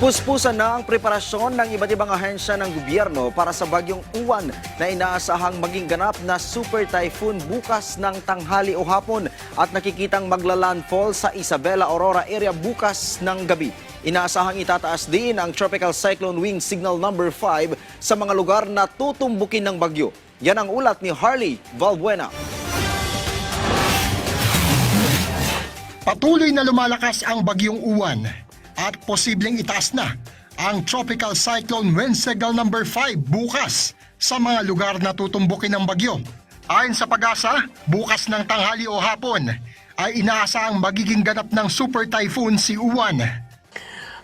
Puspusan na ang preparasyon ng iba't ibang ahensya ng gobyerno para sa bagyong Uwan na inaasahang maging ganap na super typhoon bukas ng tanghali o hapon at nakikitang maglalandfall sa Isabela Aurora area bukas ng gabi. Inaasahang itataas din ang Tropical Cyclone Wing Signal number 5 sa mga lugar na tutumbukin ng bagyo. Yan ang ulat ni Harley Valbuena. Patuloy na lumalakas ang bagyong Uwan at posibleng itaas na ang Tropical Cyclone Wind Signal number 5 bukas sa mga lugar na tutumbukin ng bagyo. Ayon sa Pag-asa, bukas ng tanghali o hapon ay inaasahang magiging ganap ng super typhoon si Uwan.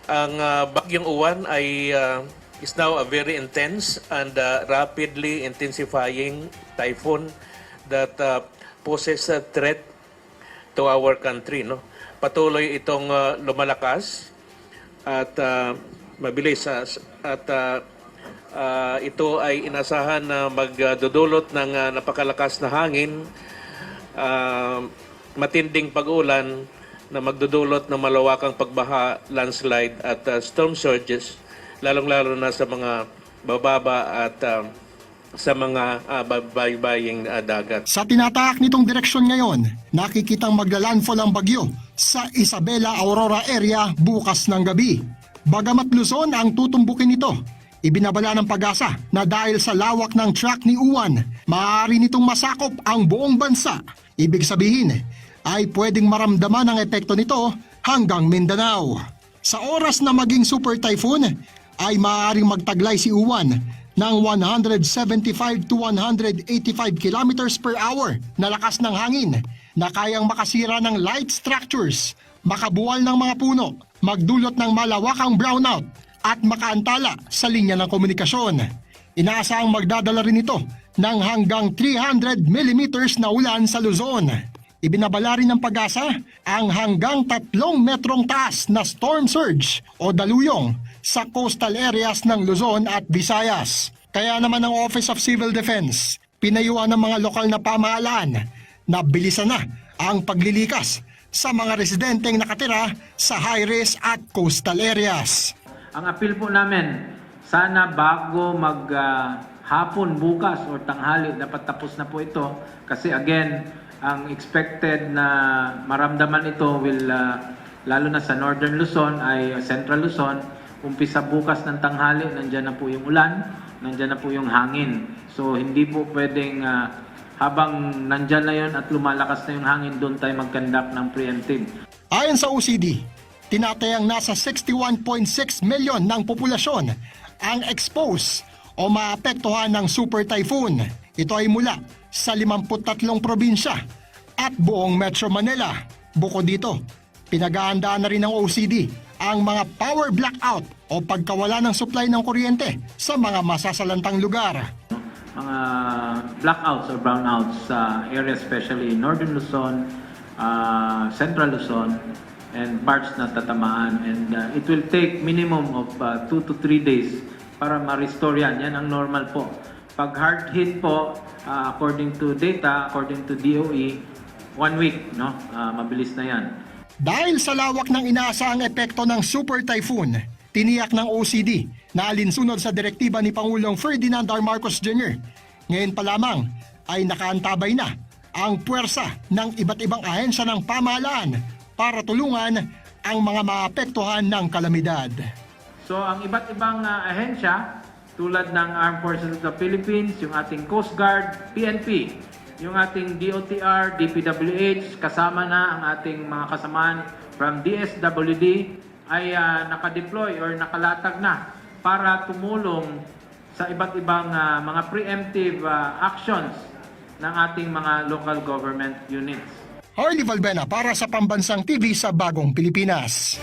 Ang bagyong Uwan ay is now a very intense and rapidly intensifying typhoon that poses a threat to our country. No? Patuloy itong lumalakas at mabilis at ito ay inasahan na magdudulot ng napakalakas na hangin, matinding pag-ulan na magdudulot ng malawakang pagbaha, landslide at storm surges, lalong-lalo na sa mga bababa at sa mga baybaying dagat. Sa tinataak nitong direksyon ngayon, nakikitang maglalandfall ang bagyo sa Isabela Aurora area bukas ng gabi. Bagamat Luzon ang tutumbukin nito, ibinabala ng Pag-asa na dahil sa lawak ng track ni Uwan, maaari nitong masakop ang buong bansa. Ibig sabihin ay pwedeng maramdaman ang epekto nito hanggang Mindanao. Sa oras na maging super typhoon, ay maaaring magtaglay si Uwan ng 175 to 185 kilometers per hour na lakas ng hangin na kayang makasira ng light structures, makabuwal ng mga puno, magdulot ng malawakang brownout at makaantala sa linya ng komunikasyon. Inaasahang magdadala rin ito ng hanggang 300 millimeters na ulan sa Luzon. Ibinabala rin ng Pag-asa ang hanggang 3 metrong taas na storm surge o daluyong sa coastal areas ng Luzon at Visayas. Kaya naman ang Office of Civil Defense, pinayuhan ng mga lokal na pamahalaan na bilisan na ang paglilikas sa mga residenteng nakatira sa high-risk at coastal areas. Ang appeal po namin, sana bago maghapon bukas or tanghali, dapat tapos na po ito. Kasi again, ang expected na maramdaman ito will, lalo na sa Northern Luzon ay Central Luzon, umpisa bukas ng tanghali, nandyan na po yung ulan, nandyan na po yung hangin. So hindi po pwedeng habang nandyan na yun at lumalakas na yung hangin, doon tayo mag-conduct ng preemptive. Ayon sa OCD, tinatayang nasa 61.6 milyon ng populasyon ang exposed o maapektuhan ng super typhoon. Ito ay mula sa 53 probinsya at buong Metro Manila. Bukod dito, pinag-aandaan na rin ng OCD ang mga power blackout o pagkawala ng supply ng kuryente sa mga masasalantang lugar. Mga blackouts or brownouts sa area, especially Northern Luzon, Central Luzon, and parts na tatamaan. And it will take minimum of 2 to 3 days para ma-restore yan. Yan ang normal po. Pag hard hit po, according to data, according to DOE, 1 week, no? Mabilis na yan. Dahil sa lawak ng inaasahang epekto ng super typhoon, tiniyak ng OCD na alinsunod sa direktiba ni Pangulong Ferdinand R. Marcos Jr. Ngayon pa lamang ay nakaantabay na ang puwersa ng iba't ibang ahensya ng pamahalaan para tulungan ang mga maapektuhan ng kalamidad. So ang iba't ibang ahensya tulad ng Armed Forces of the Philippines, yung ating Coast Guard, PNP, yung ating DOTR, DPWH, kasama na ang ating mga kasamaan from DSWD ay nakadeploy or nakalatag na para tumulong sa iba't ibang mga preemptive actions ng ating mga local government units. Harley Valbuena para sa Pambansang TV sa Bagong Pilipinas.